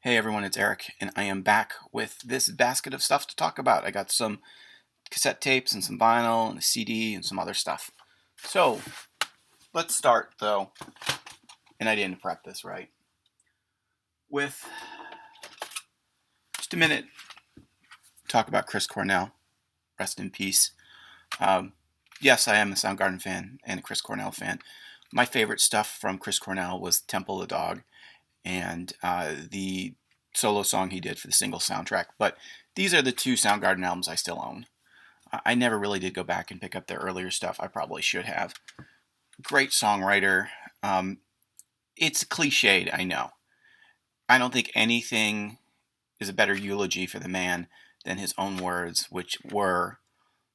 Hey everyone, it's Eric, and I am back with this basket of stuff to talk about. I got some cassette tapes and some vinyl and a CD and some other stuff. So, let's start though, and I didn't prep this right, with just a minute to talk about Chris Cornell. Rest in peace. Yes, I am a Soundgarden fan and a Chris Cornell fan. My favorite stuff from Chris Cornell was Temple of the Dog and the solo song he did for the single soundtrack. But these are the two Soundgarden albums I still own. I never really did go back and pick up their earlier stuff. I probably should have. Great songwriter. It's cliched, I know. I don't think anything is a better eulogy for the man than his own words, which were,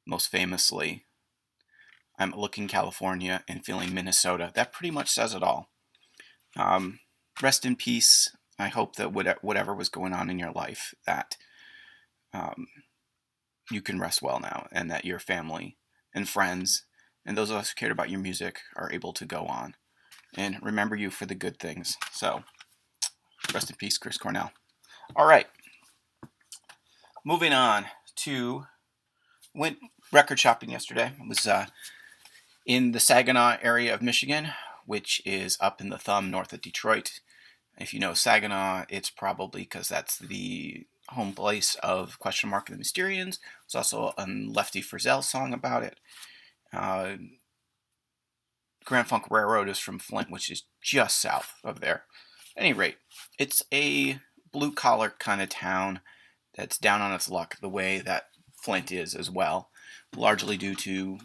most famously, I'm looking California and feeling Minnesota. That pretty much says it all. Rest in peace. I hope that whatever was going on in your life, that you can rest well now, and that your family and friends and those of us who cared about your music are able to go on and remember you for the good things. So, rest in peace, Chris Cornell. All right. Moving on to, went record shopping yesterday. It was in the Saginaw area of Michigan, which is up in the thumb north of Detroit. If you know Saginaw, it's probably because that's the home place of Question Mark and the Mysterians. There's also a Lefty Frizzell song about it. Grand Funk Railroad is from Flint, which is just south of there. At any rate, it's a blue-collar kind of town that's down on its luck the way that Flint is as well, largely due to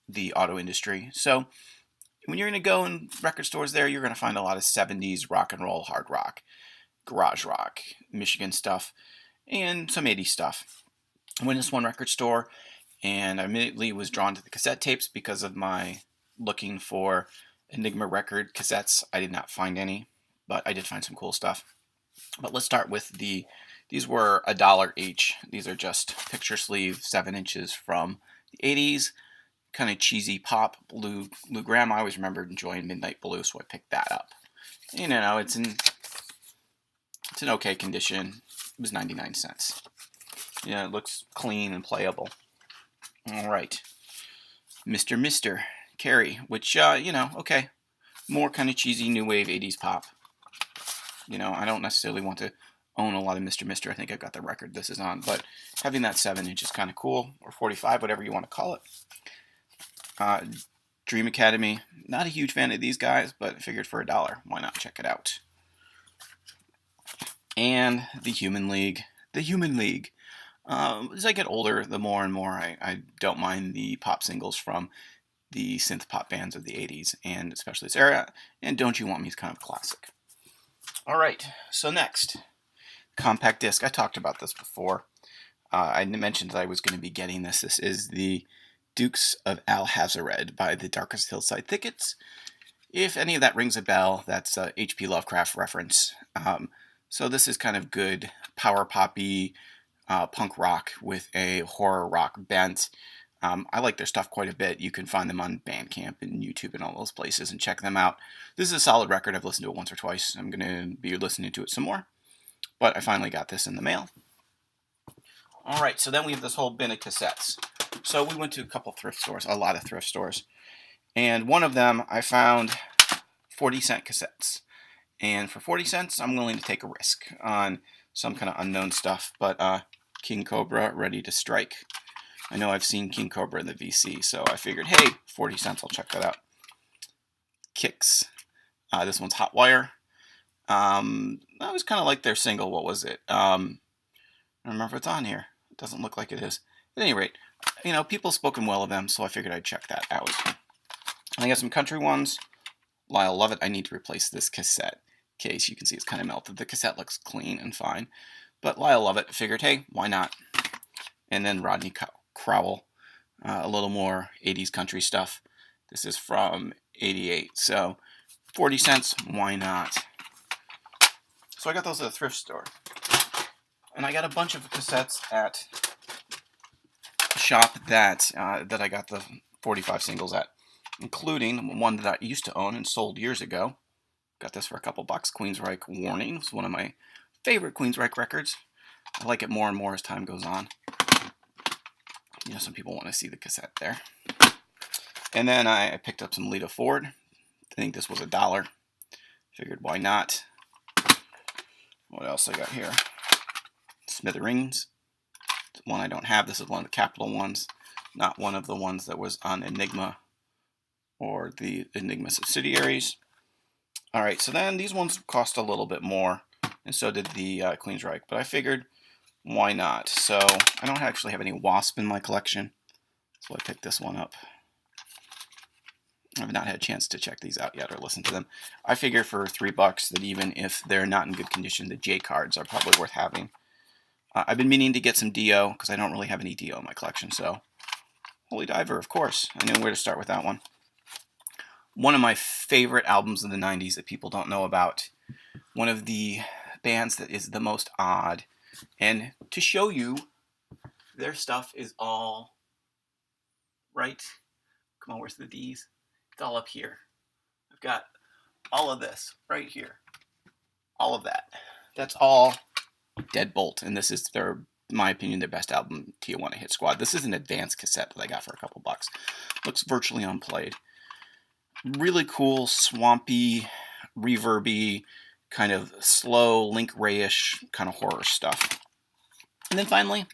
the auto industry. So when you're going to go in record stores there, you're going to find a lot of 70s rock and roll, hard rock, garage rock, Michigan stuff, and some 80s stuff. I went to this one record store, and I immediately was drawn to the cassette tapes because of my looking for Enigma record cassettes. I did not find any, but I did find some cool stuff. But let's start with these were $1 each. These are just picture sleeve 7 inches from the 80s. Kind of cheesy pop, Lou Gramm. I always remembered enjoying Midnight Blue, so I picked that up. You know, it's in okay condition. It was 99 cents. Yeah, it looks clean and playable. All right. Mr. Carey, which, okay. More kind of cheesy new wave 80s pop. You know, I don't necessarily want to own a lot of Mr. I think I've got the record this is on, but having that 7 inch is kind of cool, or 45, whatever you want to call it. Dream Academy, not a huge fan of these guys, but figured for $1, why not check it out? And the Human League. As I get older, the more and more I don't mind the pop singles from the synth pop bands of the 80s, and especially this era, and Don't You Want Me is kind of a classic. All right, so next, compact disc. I talked about this before. I mentioned that I was going to be getting this. This is the Dukes of Alhazared by the Darkest Hillside Thickets. If any of that rings a bell, that's a H.P. Lovecraft reference. So this is kind of good power poppy punk rock with a horror rock bent. I like their stuff quite a bit. You can find them on Bandcamp and YouTube and all those places and check them out. This is a solid record. I've listened to it once or twice. I'm going to be listening to it some more. But I finally got this in the mail. All right, so then we have this whole bin of cassettes. So we went to a couple thrift stores, a lot of thrift stores. And one of them, I found 40-cent cassettes. And for 40 cents, I'm willing to take a risk on some kind of unknown stuff. But King Cobra, Ready to Strike. I know I've seen King Cobra in the VC, so I figured, hey, 40 cents, I'll check that out. Kicks. This one's Hot Wire. I was kind of like their single, what was it? I don't remember if it's on here. It doesn't look like it is. At any rate, people spoken well of them, so I figured I'd check that out. I got some country ones. Lyle Lovett. I need to replace this cassette case. You can see it's kind of melted. The cassette looks clean and fine. But Lyle Lovett, figured, hey, why not? And then Rodney Crowell. A little more 80s country stuff. This is from 88. So 40 cents, why not? So I got those at a thrift store. And I got a bunch of cassettes at a shop that I got the 45 singles at, including one that I used to own and sold years ago. Got this for a couple bucks. Queensryche Warning. It's one of my favorite Queensryche records. I like it more and more as time goes on. You know, some people want to see the cassette there. And then I picked up some Lita Ford. I think this was $1. Figured why not. What else I got here? Smithereens. One I don't have. This is one of the Capitol ones. Not one of the ones that was on Enigma or the Enigma subsidiaries. Alright, so then these ones cost a little bit more, and so did the Queensryche, but I figured, why not? So I don't actually have any Wasp in my collection, so I picked this one up. I've not had a chance to check these out yet or listen to them. I figure for $3 that even if they're not in good condition, the J cards are probably worth having. I've been meaning to get some Dio, because I don't really have any Dio in my collection, so Holy Diver, of course. I knew where to start with that one. One of my favorite albums of the 90s that people don't know about. One of the bands that is the most odd. And to show you, their stuff is all right. Come on, where's the D's? It's all up here. I've got all of this right here. All of that. That's all Deadbolt. And this is their, in my opinion, their best album, Tijuana Hit Squad. This is an advanced cassette that I got for a couple bucks. Looks virtually unplayed. Really cool, swampy, reverby, kind of slow, Link Ray-ish kind of horror stuff. And then finally,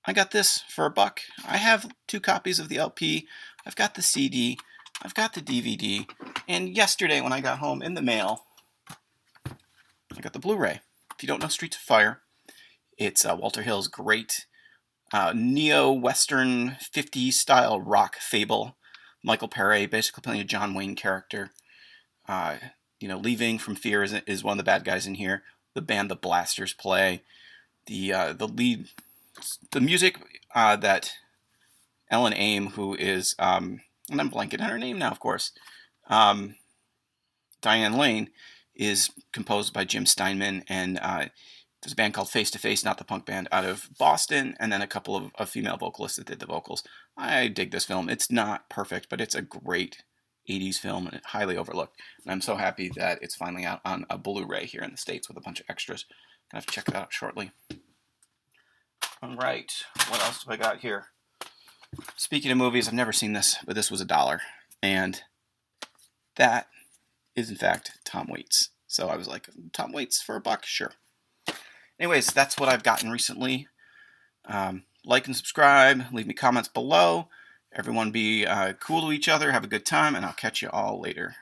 I got this for $1. I have 2 copies of the LP. I've got the CD. I've got the DVD. And yesterday when I got home in the mail, I got the Blu-ray. If you don't know Streets of Fire, it's Walter Hill's great neo-Western 50s style rock fable. Michael Paré basically playing a John Wayne character. You know, Leaving from Fear is one of the bad guys in here. The band The Blasters play. The music that Ellen Aim, who is, and I'm blanking on her name now, of course, Diane Lane, is composed by Jim Steinman, and there's a band called Face to Face, not the punk band, out of Boston, and then a couple of female vocalists that did the vocals. I dig this film. It's not perfect, but it's a great 80s film, and it's highly overlooked. And I'm so happy that it's finally out on a Blu-ray here in the States with a bunch of extras. Gonna have to check that out shortly. All right, what else do I got here? Speaking of movies, I've never seen this, but this was $1, and that is in fact Tom Waits. So I was like, Tom Waits for $1, sure. Anyways, that's what I've gotten recently. Like and subscribe, leave me comments below. Everyone be cool to each other, have a good time, and I'll catch you all later.